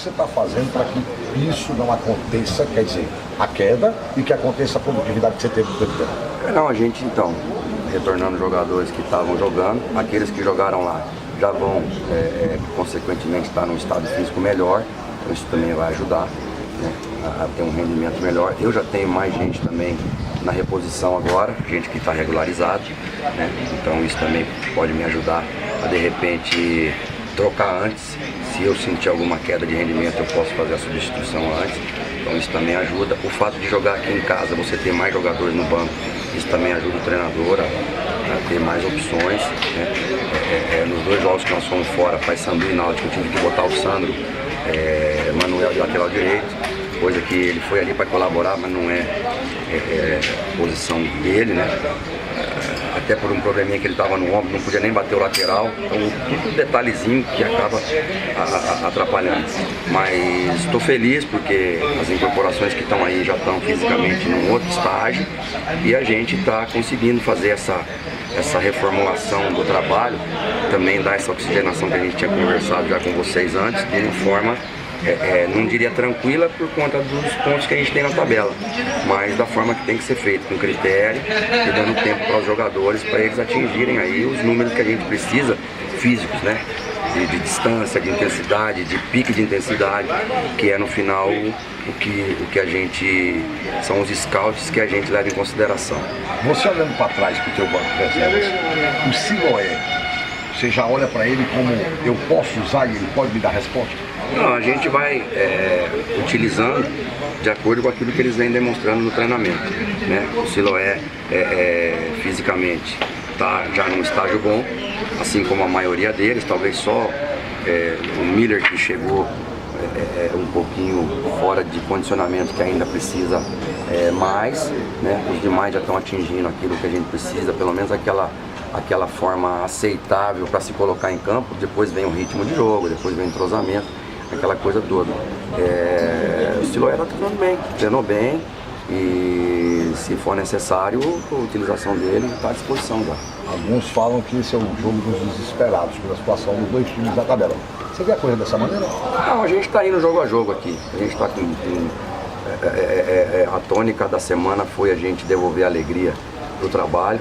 você está fazendo para que isso não aconteça, quer dizer, a queda e que aconteça a produtividade que você teve no tempo? Não, a gente então, retornando jogadores que estavam jogando, aqueles que jogaram lá já vão, consequentemente, estar num estado físico melhor, então isso também vai ajudar, né, a ter um rendimento melhor. Eu já tenho mais gente também na reposição agora, gente que está regularizado, né, então isso também pode me ajudar a, de repente, trocar antes. Se eu sentir alguma queda de rendimento, eu posso fazer a substituição antes, então isso também ajuda. O fato de jogar aqui em casa, você ter mais jogadores no banco, isso também ajuda o treinador a ter mais opções, né? Nos 2 jogos que nós fomos fora, Paysandu e Náutico, eu tive que botar o Sandro Manuel de lateral direito, coisa que ele foi ali para colaborar, mas não é posição dele, né? Até por um probleminha que ele estava no ombro, não podia nem bater o lateral, então tudo detalhezinho que acaba atrapalhando. Mas estou feliz porque as incorporações que estão aí já estão fisicamente num outro estágio e a gente está conseguindo fazer essa reformulação do trabalho, também dar essa oxigenação que a gente tinha conversado já com vocês antes, de uma forma, não diria tranquila por conta dos pontos que a gente tem na tabela, mas da forma que tem que ser feito, com critério e dando tempo para os jogadores, para eles atingirem aí os números que a gente precisa, físicos, né? De distância, de intensidade, de pique de intensidade, que é no final o que a gente, são os scouts que a gente leva em consideração. Você olhando para trás para o teu banco de reservas, o Siloé, você já olha para ele como eu posso usar e ele pode me dar resposta? Não, a gente vai utilizando de acordo com aquilo que eles vêm demonstrando no treinamento, né? O Siloé fisicamente está já num estágio bom, assim como a maioria deles, talvez só o Miller que chegou um pouquinho fora de condicionamento, que ainda precisa mais, né? Os demais já estão atingindo aquilo que a gente precisa, pelo menos aquela forma aceitável para se colocar em campo. Depois vem o ritmo de jogo, depois vem o entrosamento, aquela coisa toda. O Siloé está treinando bem, treinou bem e se for necessário, a utilização dele está à disposição já. Alguns falam que esse é o jogo dos desesperados, pela situação dos 2 times da tabela. Você vê a coisa dessa maneira? Não, a gente está indo jogo a jogo aqui. A gente está a tônica da semana foi a gente devolver a alegria do trabalho.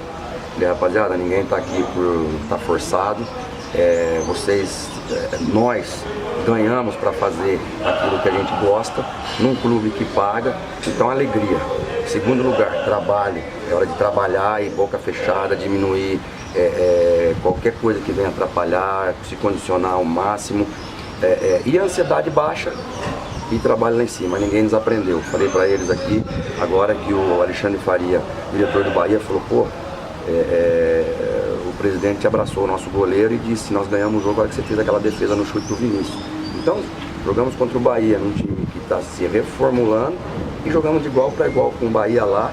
E, rapaziada, ninguém está aqui por estar forçado. Nós ganhamos para fazer aquilo que a gente gosta, num clube que paga, então alegria. Segundo lugar, trabalho, é hora de trabalhar e boca fechada, diminuir qualquer coisa que venha atrapalhar, se condicionar ao máximo, e a ansiedade baixa e trabalho lá em cima. Ninguém nos aprendeu. Falei para eles aqui, agora que o Alexandre Faria, diretor do Bahia, falou, pô, o presidente abraçou o nosso goleiro e disse, nós ganhamos o jogo agora que você fez aquela defesa no chute do Vinícius. Então, jogamos contra o Bahia, num time que está se reformulando, e jogamos de igual para igual com o Bahia lá.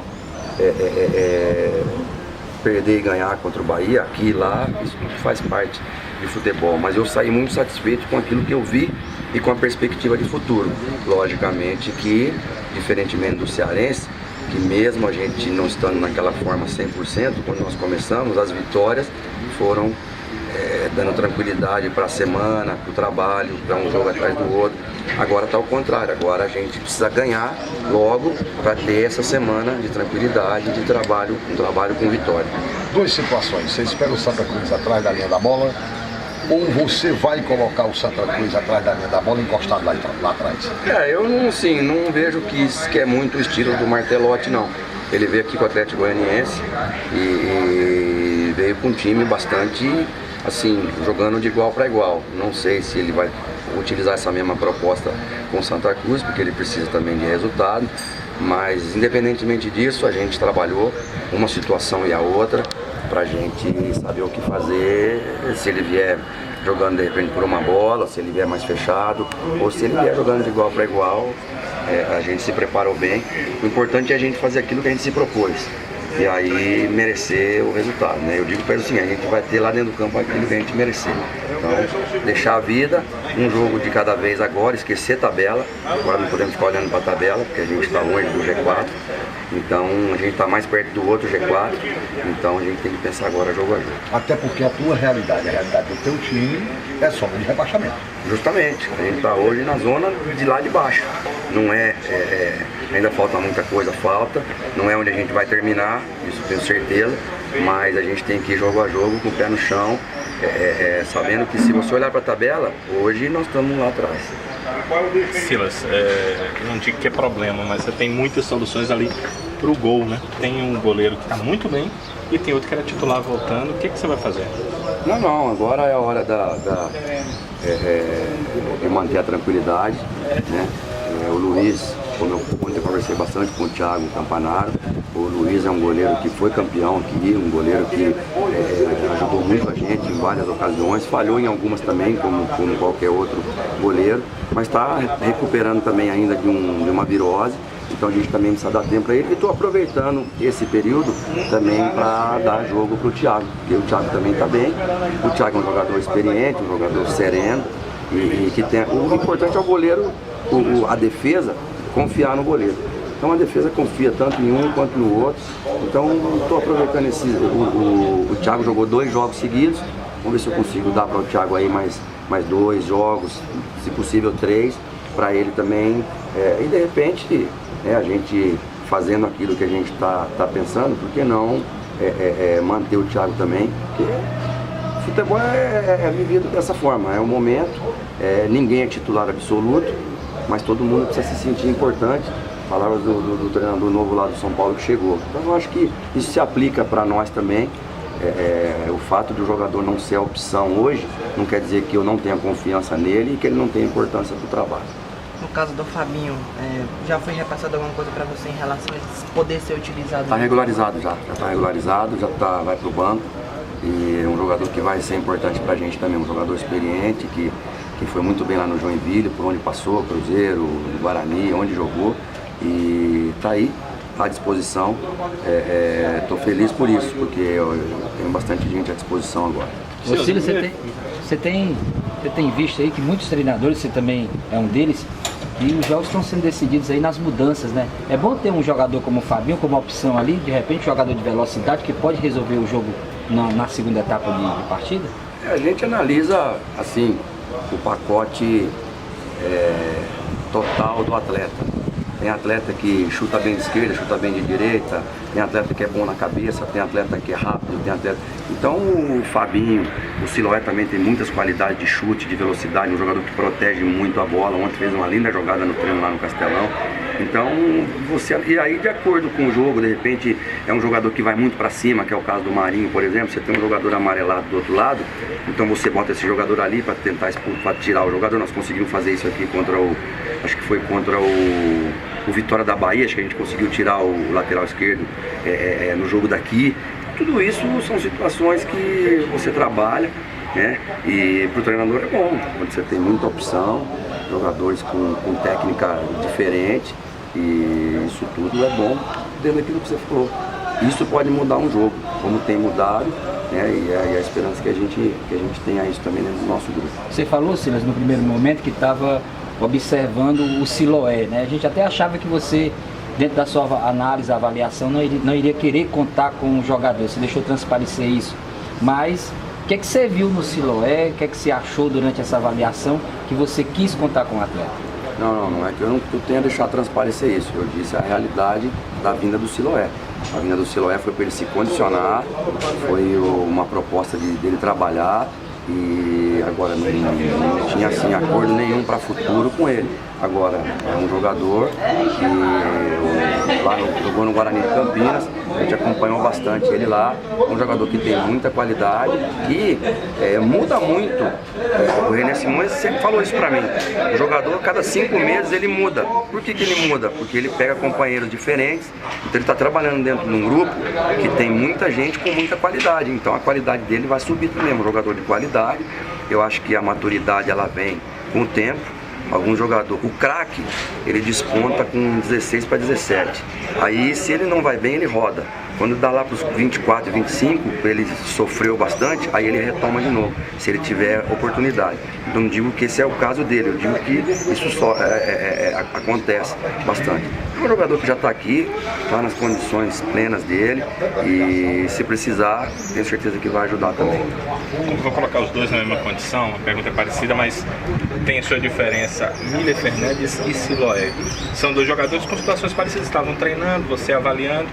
Perder e ganhar contra o Bahia, aqui e lá, isso faz parte de futebol. Mas eu saí muito satisfeito com aquilo que eu vi e com a perspectiva de futuro. Logicamente que, diferentemente do cearense, que mesmo a gente não estando naquela forma 100%, quando nós começamos, as vitórias foram dando tranquilidade para a semana, para o trabalho, para um jogo atrás do outro. Agora está ao contrário, agora a gente precisa ganhar logo para ter essa semana de tranquilidade, de trabalho, um trabalho com vitória. 2 situações, você espera o Santa Cruz atrás da linha da bola, ou você vai colocar o Santa Cruz atrás da linha da bola encostado lá atrás? Eu não vejo que é muito o estilo do Martelotti, não. Ele veio aqui com o Atlético Goianiense e veio com um time bastante, assim, jogando de igual para igual. Não sei se ele vai utilizar essa mesma proposta com o Santa Cruz, porque ele precisa também de resultado. Mas, independentemente disso, a gente trabalhou uma situação e a outra para a gente saber o que fazer, se ele vier jogando de repente por uma bola, se ele vier mais fechado, ou se ele vier jogando de igual para igual. A gente se preparou bem. O importante é a gente fazer aquilo que a gente se propôs e aí merecer o resultado, né? Eu digo para eles assim, a gente vai ter lá dentro do campo aquilo que a gente merecer. Então, deixar a vida um jogo de cada vez agora, esquecer tabela. Agora não podemos ficar olhando para a tabela, porque a gente está longe do G4. Então a gente está mais perto do outro G4. Então a gente tem que pensar agora jogo a jogo. Até porque a tua realidade, a realidade do teu time é zona de rebaixamento. Justamente, a gente está hoje na zona de lá de baixo. Não ainda falta muita coisa, não é onde a gente vai terminar, isso tenho certeza, mas a gente tem que ir jogo a jogo, com o pé no chão, sabendo que se você olhar para a tabela, hoje nós estamos lá atrás. Silas, não digo que é problema, mas você tem muitas soluções ali para o gol, né? Tem um goleiro que está muito bem e tem outro que era titular voltando. O que você vai fazer? Não, agora é a hora de manter a tranquilidade, né? O Luiz, ontem eu conversei bastante com o Thiago Campanaro. O Luiz é um goleiro que foi campeão aqui, um goleiro que ajudou muito a gente em várias ocasiões, falhou em algumas também, como qualquer outro goleiro, mas está recuperando também ainda de uma virose. Então a gente também precisa dar tempo para ele. E estou aproveitando esse período também para dar jogo para o Thiago, porque o Thiago também está bem. O Thiago é um jogador experiente, um jogador sereno, e que tem. O importante é o goleiro, a defesa, confiar no goleiro. Então a defesa confia tanto em um quanto no outro. Então estou aproveitando o Thiago jogou 2 jogos seguidos. Vamos ver se eu consigo dar para o Thiago aí mais 2 jogos, se possível 3, para ele também. E de repente a gente fazendo aquilo que a gente está pensando, por que não manter o Thiago também? Porque futebol é vivido dessa forma, é um momento, ninguém é titular absoluto, mas todo mundo precisa se sentir importante. Palavras do treinador novo lá do São Paulo que chegou. Então eu acho que isso se aplica para nós também. O fato do jogador não ser a opção hoje não quer dizer que eu não tenha confiança nele e que ele não tenha importância para o trabalho. No caso do Fabinho, já foi repassado alguma coisa para você em relação a ele poder ser utilizado? Está regularizado já está regularizado, vai para o banco. E é um jogador que vai ser importante para a gente também, um jogador experiente, que foi muito bem lá no Joinville, por onde passou, Cruzeiro, Guarani, onde jogou. E está aí, está à disposição. Estou feliz por isso, porque eu tenho bastante gente à disposição agora. Ô Silas, você tem visto aí que muitos treinadores, você também é um deles, e os jogos estão sendo decididos aí nas mudanças, né? É bom ter um jogador como o Fabinho, como opção ali, de repente um jogador de velocidade que pode resolver o jogo na segunda etapa de partida? A gente analisa, assim, o pacote total do atleta. Tem atleta que chuta bem de esquerda, chuta bem de direita, tem atleta que é bom na cabeça, tem atleta que é rápido, tem atleta... Então o Fabinho, o Siloé também tem muitas qualidades de chute, de velocidade, um jogador que protege muito a bola. Ontem fez uma linda jogada no treino lá no Castelão. Então e aí de acordo com o jogo, de repente é um jogador que vai muito para cima, que é o caso do Marinho, por exemplo. Você tem um jogador amarelado do outro lado, então você bota esse jogador ali para tentar tirar o jogador. Nós conseguimos fazer isso aqui acho que foi contra o Vitória da Bahia, acho que a gente conseguiu tirar o lateral esquerdo no jogo daqui. Tudo isso são situações que você trabalha, né? E para o treinador é bom, quando você tem muita opção, jogadores com técnica diferente, e isso tudo é bom dentro daquilo que você falou. Isso pode mudar um jogo, como tem mudado, né? E a esperança que a gente tenha isso também dentro do nosso grupo. Você falou, Silas, no primeiro momento que estava observando o Siloé, né? A gente até achava que você, dentro da sua análise, avaliação, não iria querer contar com o jogador, você deixou transparecer isso. Mas o que você viu no Siloé, o que você achou durante essa avaliação que você quis contar com o atleta? Não é que eu tenha deixado transparecer isso, eu disse a realidade da vinda do Siloé. A vinda do Siloé foi para ele se condicionar, foi uma proposta dele trabalhar, e agora não tinha assim acordo nenhum para futuro com ele. Agora é um jogador que lá jogou no Guarani de Campinas, a gente acompanhou bastante ele lá, um jogador que tem muita qualidade, que muda muito. O René Simões sempre falou isso para mim. O jogador, a cada 5 meses ele muda. Por que ele muda? Porque ele pega companheiros diferentes, então ele está trabalhando dentro de um grupo que tem muita gente com muita qualidade, então a qualidade dele vai subir também, um jogador de qualidade. Eu acho que a maturidade ela vem com o tempo. Algum jogador, o craque, ele desponta com 16 para 17. Aí se ele não vai bem, ele roda. Quando dá lá para os 24, 25, ele sofreu bastante, aí ele retoma de novo, se ele tiver oportunidade. Não digo que esse é o caso dele, eu digo que isso só acontece bastante. É um jogador que já está aqui, está nas condições plenas dele e se precisar, tenho certeza que vai ajudar também. Eu vou colocar os dois na mesma condição, a pergunta é parecida, mas tem a sua diferença. Miller Fernandes e Siloé. São dois jogadores com situações parecidas, estavam treinando, você avaliando.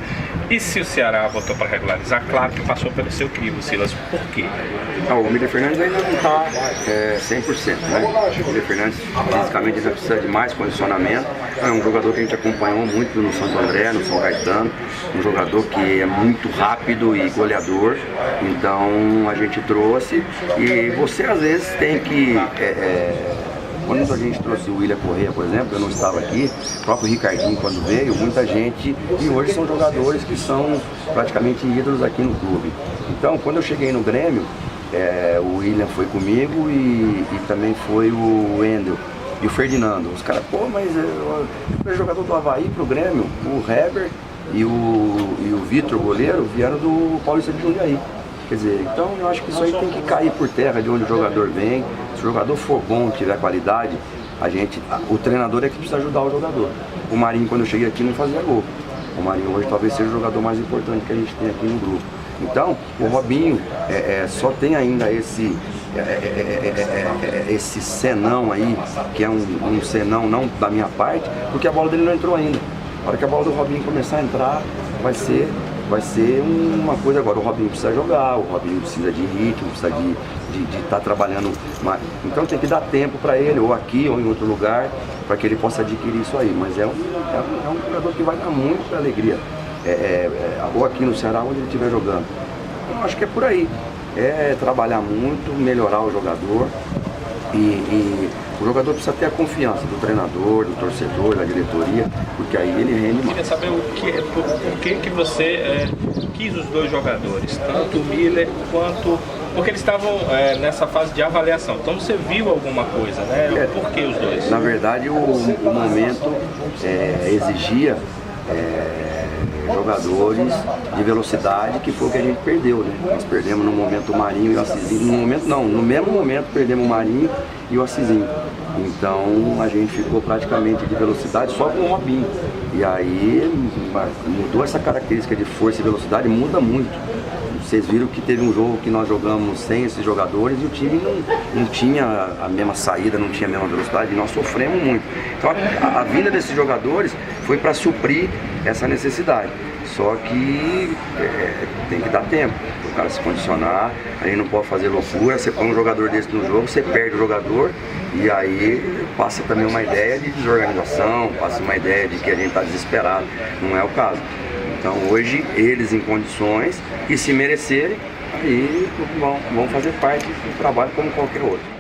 E se o Ceará voltou para regularizar, claro que passou pelo seu crivo, Silas. Por quê? O Miller Fernandes ainda não está 100%, né? O Miller Fernandes fisicamente ainda precisa de mais condicionamento. É um jogador que a gente acompanhou muito no Santo André, no São Caetano, um jogador que é muito rápido e goleador, então a gente trouxe e você às vezes tem que... Quando a gente trouxe o William Correia, por exemplo, eu não estava aqui, o próprio Ricardinho quando veio, muita gente, e hoje são jogadores que são praticamente ídolos aqui no clube. Então, quando eu cheguei no Grêmio, o William foi comigo e também foi o Wendel e o Ferdinando. Os caras, pô, mas o jogador do Avaí pro Grêmio, o Heber e o Vitor, goleiro, vieram do Paulista de Jundiaí. Quer dizer, então eu acho que isso aí tem que cair por terra de onde o jogador vem. Se o jogador for bom, tiver qualidade, o treinador é que precisa ajudar o jogador. O Marinho, quando eu cheguei aqui, não fazia gol. O Marinho hoje talvez seja o jogador mais importante que a gente tem aqui no grupo. Então, o Robinho só tem ainda esse senão aí, que é um senão não da minha parte, porque a bola dele não entrou ainda. A hora que a bola do Robinho começar a entrar, vai ser uma coisa agora. O Robinho precisa jogar, o Robinho precisa de ritmo, precisa de estar trabalhando mais. Então tem que dar tempo para ele, ou aqui ou em outro lugar, para que ele possa adquirir isso aí. Mas é um jogador que vai dar muito alegria, ou aqui no Ceará, onde ele estiver jogando. Eu acho que é por aí. É trabalhar muito, melhorar o jogador. E o jogador precisa ter a confiança do treinador, do torcedor, da diretoria, porque aí ele rende mais. Eu queria saber por que você quis os dois jogadores, tanto o Miller quanto... Porque eles estavam nessa fase de avaliação, então você viu alguma coisa, né? Por que os dois? Na verdade, o momento exigia jogadores de velocidade, que foi o que a gente perdeu, né? Nós perdemos no momento o Marinho e o Assisinho. No mesmo momento perdemos o Marinho e o Assisinho. Então a gente ficou praticamente de velocidade só com o Robinho. E aí mudou essa característica de força e velocidade, muda muito. Vocês viram que teve um jogo que nós jogamos sem esses jogadores e o time não tinha a mesma saída, não tinha a mesma velocidade, e nós sofremos muito. Então a vinda desses jogadores foi para suprir essa necessidade. Só que tem que dar tempo para o cara se condicionar, a gente não pode fazer loucura. Você põe um jogador desse no jogo, você perde o jogador e aí passa também uma ideia de desorganização, passa uma ideia de que a gente está desesperado. Não é o caso. Então hoje eles em condições, e se merecerem, aí vão fazer parte do trabalho como qualquer outro.